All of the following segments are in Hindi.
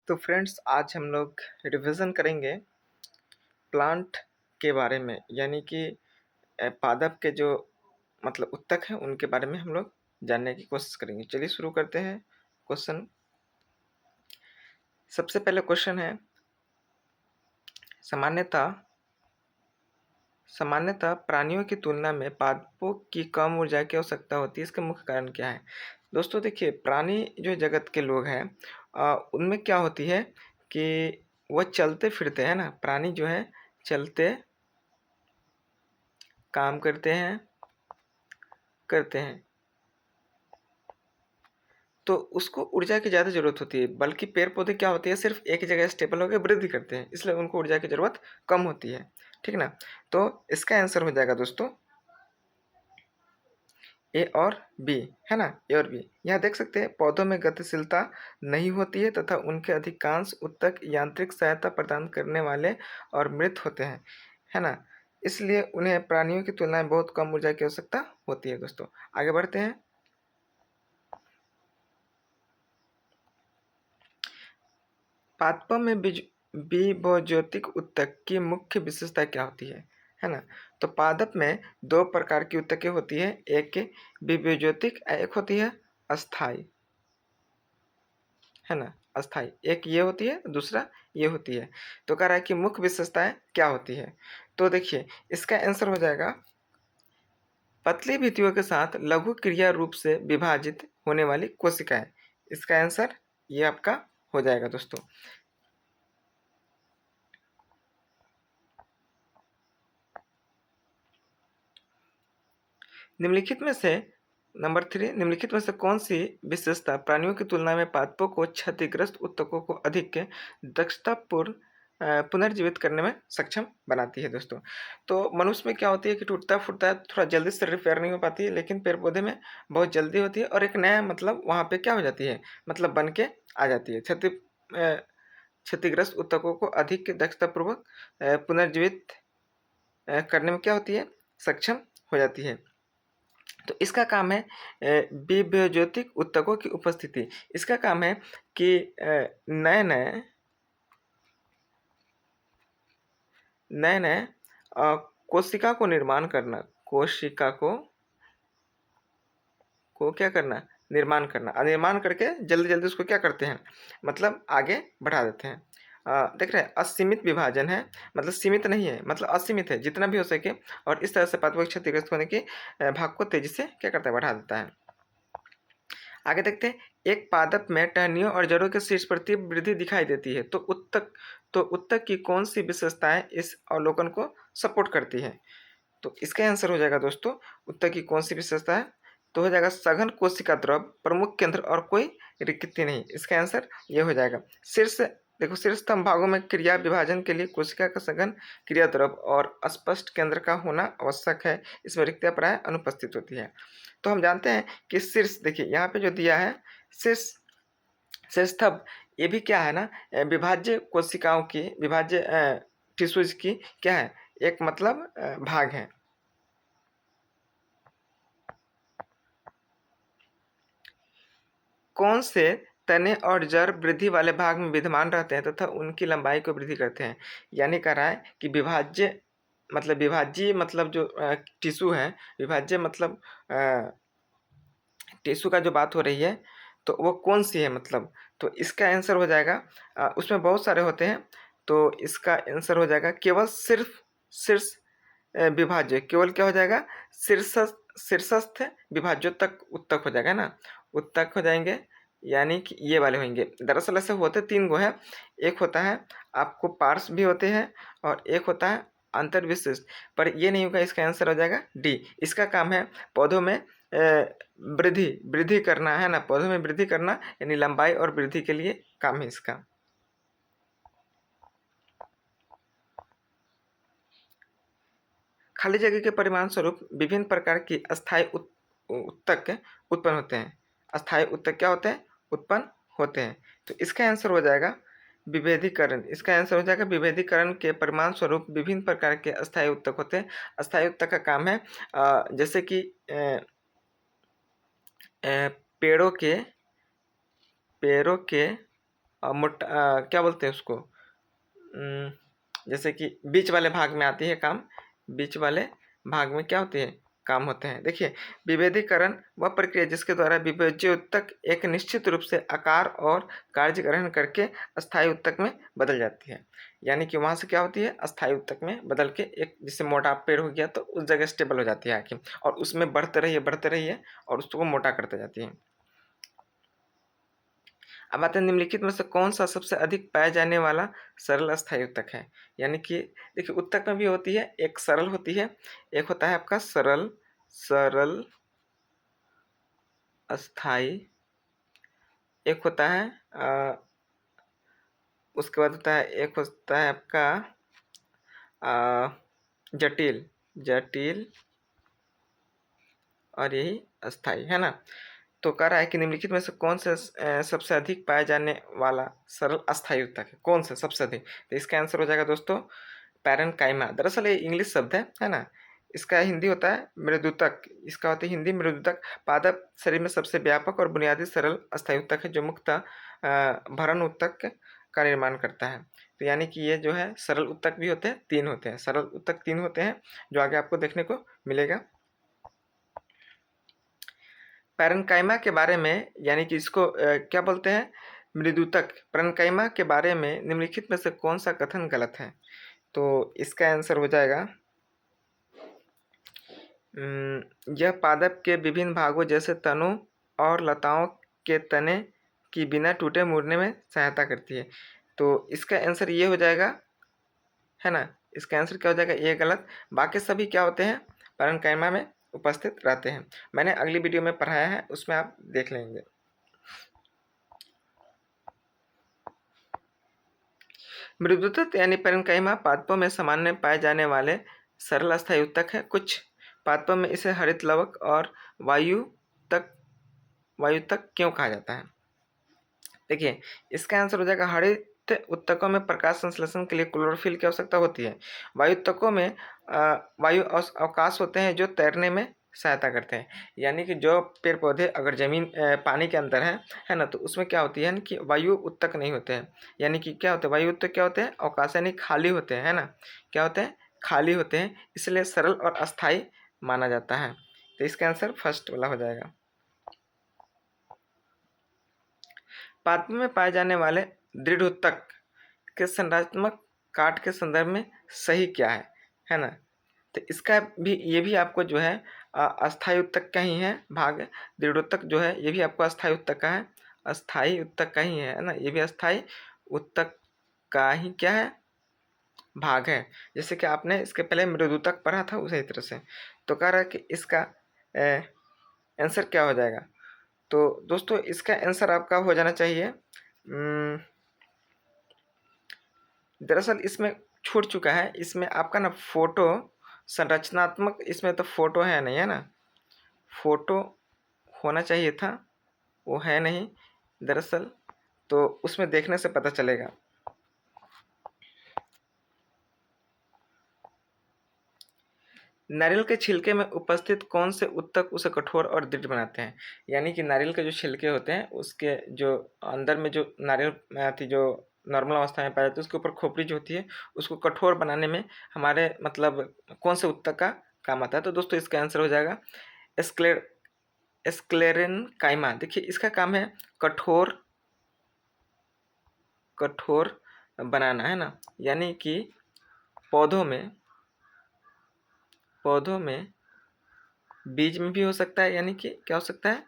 तो फ्रेंड्स आज हम लोग रिवीजन करेंगे प्लांट के बारे में, यानी कि पादप के जो मतलब उत्तक हैं उनके बारे में हम लोग जानने की कोशिश करेंगे। चलिए शुरू करते हैं। क्वेश्चन, सबसे पहले क्वेश्चन है, सामान्यतः सामान्यतः प्राणियों की तुलना में पादपों की कम ऊर्जा की आवश्यकता होती है, इसका मुख्य कारण क्या है? दोस्तों देखिए, प्राणी जो जगत के लोग हैं उनमें क्या होती है कि वह चलते फिरते हैं ना, प्राणी जो है चलते काम करते हैं तो उसको ऊर्जा की ज़्यादा ज़रूरत होती है, बल्कि पेड़ पौधे क्या होते हैं सिर्फ एक जगह स्टेबल होकर वृद्धि करते हैं, इसलिए उनको ऊर्जा की ज़रूरत कम होती है। ठीक ना? तो इसका आंसर हो जाएगा दोस्तों ए और बी, है ना? ए और बी। यहाँ देख सकते हैं पौधों में गतिशीलता नहीं होती है तथा उनके अधिकांश उत्तक यांत्रिक सहायता प्रदान करने वाले और मृत होते हैं, है ना? इसलिए उन्हें प्राणियों की तुलना में बहुत कम ऊर्जा की आवश्यकता होती है। दोस्तों आगे बढ़ते हैं। पादपों में विभोज्योतिक उत्तक की मुख्य विशेषता क्या होती है ना? तो पादप में दो प्रकार की उत्तकें होती है, एक विभोज्योतिक, एक होती है अस्थाई, है ना? अस्थाई एक ये होती है, दूसरा ये होती है। तो कह रहा है कि मुख्य विशेषताएं क्या होती है? तो देखिए इसका आंसर हो जाएगा पतली भित्तियों के साथ लघु क्रिया रूप से विभाजित होने वाली कोशिकाएं। इसका आंसर ये आपका हो जाएगा दोस्तों। निम्नलिखित में से नंबर 3, निम्नलिखित में से कौन सी विशेषता प्राणियों की तुलना में पादपों को क्षतिग्रस्त उत्तकों को अधिक दक्षतापूर्ण पुनर्जीवित करने में सक्षम बनाती है? दोस्तों तो मनुष्य में क्या होती है कि टूटता फूटता है, थोड़ा जल्दी से रिपेयर नहीं हो पाती है, लेकिन पेड़ पौधे में बहुत जल्दी होती है और एक नया मतलब वहाँ पे क्या हो जाती है, मतलब बन के आ जाती है। क्षतिग्रस्त उत्तकों को अधिक दक्षतापूर्वक पुनर्जीवित करने में क्या होती है, सक्षम हो जाती है। तो इसका काम है विभेज्योतिक उत्तकों की उपस्थिति। इसका काम है कि नए नए नए नए कोशिका को निर्माण करना, कोशिका को क्या करना, निर्माण करना, निर्माण करके जल्दी जल्दी उसको क्या करते हैं, मतलब आगे बढ़ा देते हैं। देख रहे हैं असीमित विभाजन है, मतलब सीमित नहीं है, मतलब असीमित है, जितना भी हो सके, और इस तरह से पादपों की क्षतिग्रस्त होने के भाग को तेजी से क्या करता है, बढ़ा देता है। आगे देखते हैं, एक पादप में टहनियों और जड़ों के शीर्ष पर तीव्र वृद्धि दिखाई देती है, तो उत्तक की कौन सी विशेषताएं इस अवलोकन को सपोर्ट करती है? तो इसका आंसर हो जाएगा दोस्तों, उत्तक की कौन सी विशेषता है, तो हो जाएगा सघन कोशिका द्रव, प्रमुख केंद्र और कोई रिक्ति नहीं। इसका आंसर ये हो जाएगा। शीर्ष देखो, शीर्षतम भागों में क्रिया विभाजन के लिए कोशिका का सघन क्रिया द्रव और स्पष्ट केंद्र का होना आवश्यक है, इसमें रिक्तियां प्राय अनुपस्थित होती है। तो हम जानते हैं कि शीर्ष, देखिए यहाँ पे जो दिया है शीर्ष शीर्षस्तंभ, ये भी क्या है ना, विभाज्य कोशिकाओं की, विभाज्य टिश्यूज की क्या है, एक मतलब भाग है। कौन से तने और जड़ वृद्धि वाले भाग में विद्यमान रहते हैं तथा उनकी लंबाई को वृद्धि करते हैं? यानी कह रहा है कि विभाज्य मतलब जो टिश्यू है, विभाज्य मतलब टिश्यू का जो बात हो रही है, तो वो कौन सी है मतलब, तो इसका आंसर हो जाएगा उसमें बहुत सारे होते हैं, तो इसका आंसर हो जाएगा केवल सिर्फ शीर्ष विभाज्य, केवल क्या हो जाएगा, शीर्षस्थ विभाज्योत्तक उत्तक हो जाएगा ना, उत्तक हो जाएंगे, यानी कि ये वाले होंगे। दरअसल ऐसे होते 3 गो है, एक होता है आपको पार्श्व भी होते हैं और एक होता है अंतर विशिष्ट, पर ये नहीं होगा, इसका आंसर हो जाएगा डी। इसका काम है पौधों में वृद्धि वृद्धि करना, है ना, पौधों में वृद्धि करना, यानी लंबाई और वृद्धि के लिए काम है इसका। खाली जगह के परिमाण स्वरूप विभिन्न प्रकार की अस्थायी उत्तक उत्पन्न होते हैं। अस्थायी उत्तक क्या होते हैं, उत्पन्न होते हैं। तो इसका आंसर हो जाएगा विभेदीकरण। इसका आंसर हो जाएगा विभेदीकरण के परिमाण स्वरूप विभिन्न प्रकार के अस्थायी उत्तक होते हैं। अस्थायी उत्तक का काम है जैसे कि पेड़ों के मोटा क्या बोलते हैं उसको, जैसे कि बीच वाले भाग में आती है काम, बीच वाले भाग में क्या होती है, काम होते हैं। देखिए, विभेदीकरण वह प्रक्रिया जिसके द्वारा विभज्य उत्तक एक निश्चित रूप से आकार और कार्य ग्रहण करके अस्थायी उत्तक में बदल जाती है। यानी कि वहाँ से क्या होती है, अस्थायी उत्तक में बदल के एक, जैसे मोटा पेड़ हो गया तो उस जगह स्टेबल हो जाती है आके, और उसमें बढ़ते रहिए और उसको मोटा करते जाती है। अब आते हैं निम्नलिखित में से कौन सा सबसे अधिक पाया जाने वाला सरल अस्थायी उत्तक है। यानी कि देखिए, उत्तक में भी होती है, एक सरल होती है, एक होता है आपका सरल अस्थाई, एक होता है उसके बाद होता है, एक होता है आपका जटिल और यही अस्थाई, है ना। तो कह रहा है कि निम्नलिखित में से कौन से सबसे अधिक पाया जाने वाला सरल अस्थायी उत्तक है, कौन से सबसे अधिक। तो इसका आंसर हो जाएगा दोस्तों पैरेन्काइमा। दरअसल ये इंग्लिश शब्द है ना। इसका हिंदी होता है मृदुतक, इसका होता है हिंदी मृदुतक। पादप शरीर में सबसे व्यापक और बुनियादी सरल अस्थायी उत्तक है, जो मुख्यतः भरण उत्तक का निर्माण करता है। तो यानी कि ये जो है सरल उत्तक भी होते हैं, 3 होते हैं, सरल उत्तक 3 होते हैं, जो आगे आपको देखने को मिलेगा। पैरेन्काइमा के बारे में, यानी कि इसको क्या बोलते हैं, मृदुतक। पैरेन्काइमा के बारे में निम्नलिखित में से कौन सा कथन गलत है। तो इसका आंसर हो जाएगा यह पादप के विभिन्न भागों जैसे तनों और लताओं के तने की बिना टूटे मुड़ने में सहायता करती है। तो इसका आंसर ये हो जाएगा, है ना। इसका आंसर क्या हो जाएगा, ये गलत। बाकी सभी क्या होते हैं, पैरेन्काइमा में उपस्थित रहते हैं। मैंने अगली वीडियो में पढ़ाया है, उसमें आप देख लेंगे। मृदुतक यानी पैरेन्काइमा पादपों में सामान्य पाए जाने वाले सरल अस्थायी उत्तक है। कुछ पादपों में इसे हरित लवक और वायुतक क्यों कहा जाता है। देखिए, इसका आंसर हो जाएगा हरित उत्तकों में प्रकाश संश्लेषण के लिए क्लोरोफिल की आवश्यकता होती है। वायुतकों में वायु अवकाश होते हैं जो तैरने में सहायता करते हैं। यानी कि जो पेड़ पौधे अगर जमीन पानी के अंदर है ना, तो उसमें क्या होती है ना कि वायु उत्तक नहीं होते हैं। यानी कि क्या होते हैं, वायु उत्तक क्या होते हैं, अवकाश यानी खाली होते हैं, है ना। क्या होते हैं, खाली होते हैं, इसलिए सरल और अस्थायी माना जाता है। तो इसका आंसर फर्स्ट वाला हो जाएगा। पादपों में पाए जाने वाले दृढ़ उत्तक के संरचनात्मक काट के संदर्भ में सही क्या है ना। तो इसका भी, ये भी आपको जो है अस्थायी उत्तक का ही है भाग। दृढ़ उत्तक जो है ये भी आपको अस्थायी उत्तक का है, अस्थायी उत्तक का ही है ना। ये भी अस्थायी उत्तक का ही क्या है, भाग है। जैसे कि आपने इसके पहले मृदुतक पढ़ा था उसी तरह से। तो कह रहा है कि इसका आंसर क्या हो जाएगा। तो दोस्तों इसका आंसर आपका हो जाना चाहिए, दरअसल इसमें छूट चुका है, इसमें आपका ना फोटो संरचनात्मक, इसमें तो फोटो है नहीं, है ना। फोटो होना चाहिए था, वो है नहीं दरअसल, तो उसमें देखने से पता चलेगा। नारियल के छिलके में उपस्थित कौन से उत्तक उसे कठोर और दृढ़ बनाते हैं। यानी कि नारियल के जो छिलके होते हैं, उसके जो अंदर में जो नारियल थी, जो नॉर्मल अवस्था में पाई जाती है, उसके ऊपर खोपड़ी जो होती है, उसको कठोर बनाने में हमारे मतलब कौन से उत्तक का काम आता है। तो दोस्तों इसका आंसर हो जाएगा स्क्लेरेनकाइमा। देखिए, इसका काम है कठोर बनाना, है ना। यानी कि पौधों में बीज में भी हो सकता है, यानी कि क्या हो सकता है,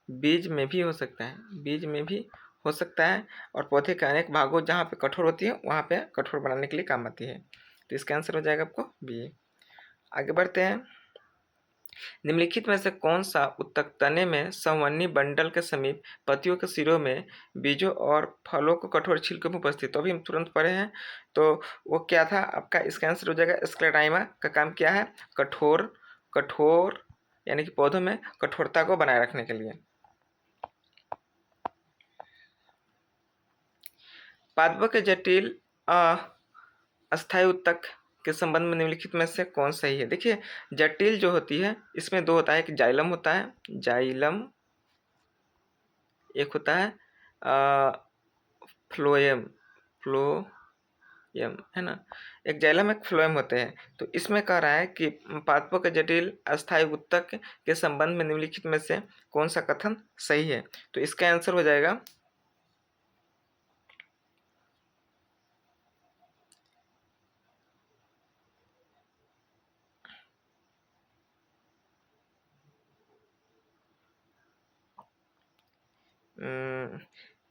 बीज में भी हो सकता है, बीज में भी हो सकता है। और पौधे के अनेक भागों जहाँ पे कठोर होती है, वहाँ पे कठोर बनाने के लिए काम आती है। तो इसका आंसर हो जाएगा आपको बी। आगे बढ़ते हैं। निम्नलिखित में से कौन सा उत्तक तने में संवहनी बंडल के समीप पत्तियों के सिरों में बीजों और फलों को कठोर छिलके में उपस्थित। तो अभी हम तुरंत पढ़े हैं, तो वो क्या था आपका, इसका आंसर हो जाएगा स्क्लेराइमा का काम क्या है, कठोर यानी कि पौधों में कठोरता को बनाए रखने के लिए। पादपों के जटिल अस्थायी उत्तक के संबंध में निम्नलिखित में से कौन सही है। देखिए, जटिल जो होती है इसमें दो होता है, एक जाइलम होता है, जाइलम, एक होता है फ्लोएम, फ्लोएम है ना, एक जाइलम एक फ्लोएम होते हैं। तो इसमें कह रहा है कि पादपों के जटिल अस्थायी ऊतक के संबंध में निम्नलिखित में से कौन सा कथन सही है। तो इसका आंसर हो जाएगा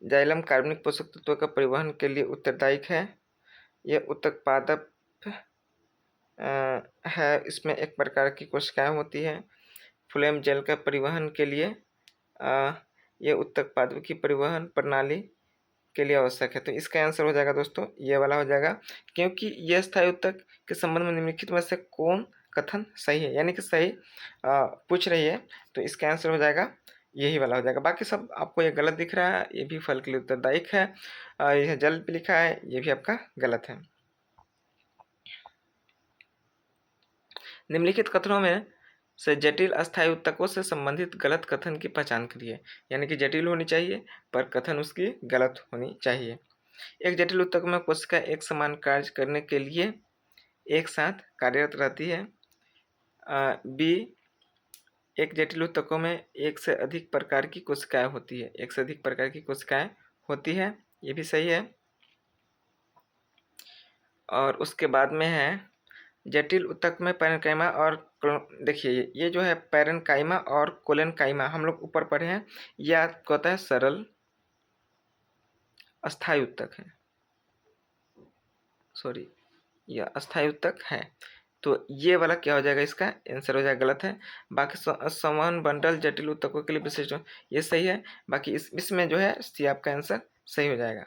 जाइलम कार्बनिक पोषक तत्वों का परिवहन के लिए उत्तरदायी है। यह ऊतक पादप है, इसमें एक प्रकार की कोशिकाएं होती है। फ्लोएम जल का परिवहन के लिए यह ऊतक पादप की परिवहन प्रणाली के लिए आवश्यक है। तो इसका आंसर हो जाएगा दोस्तों ये वाला हो जाएगा, क्योंकि यह स्थायी ऊतक के संबंध में निम्नलिखित में से कौन कथन सही है, यानी कि सही पूछ रही है। तो इसका आंसर हो जाएगा यही वाला हो जाएगा। बाकी सब आपको ये गलत दिख रहा है, ये भी फल के लिए उत्तरदायी है। यह जल पे लिखा है, ये भी आपका गलत है। निम्नलिखित कथनों में से जटिल अस्थायी ऊतकों से संबंधित गलत कथन की पहचान करिए, यानी कि जटिल होनी चाहिए पर कथन उसकी गलत होनी चाहिए। एक जटिल ऊतक में कोशिका एक समान कार्य करने के लिए एक साथ कार्यरत रहती है। बी, एक जटिल ऊतकों में एक से अधिक प्रकार की कोशिकाएं होती है, एक से अधिक प्रकार की कोशिकाएं होती है, ये भी सही है। और उसके बाद में है जटिल ऊतक में पैरेन्काइमा और देखिए ये जो है पैरेन्काइमा और कोलेनकाइमा हम लोग ऊपर पढ़े हैं, यह आपको होता है सरल अस्थायी ऊतक है, सॉरी यह अस्थायी ऊतक है। तो ये वाला क्या हो जाएगा, इसका आंसर हो जाएगा गलत है। बाकी समान बंडल जटिल ऊतकों के लिए विशिष्ट, ये सही है। बाकी इसमें जो है सी आपका आंसर सही हो जाएगा।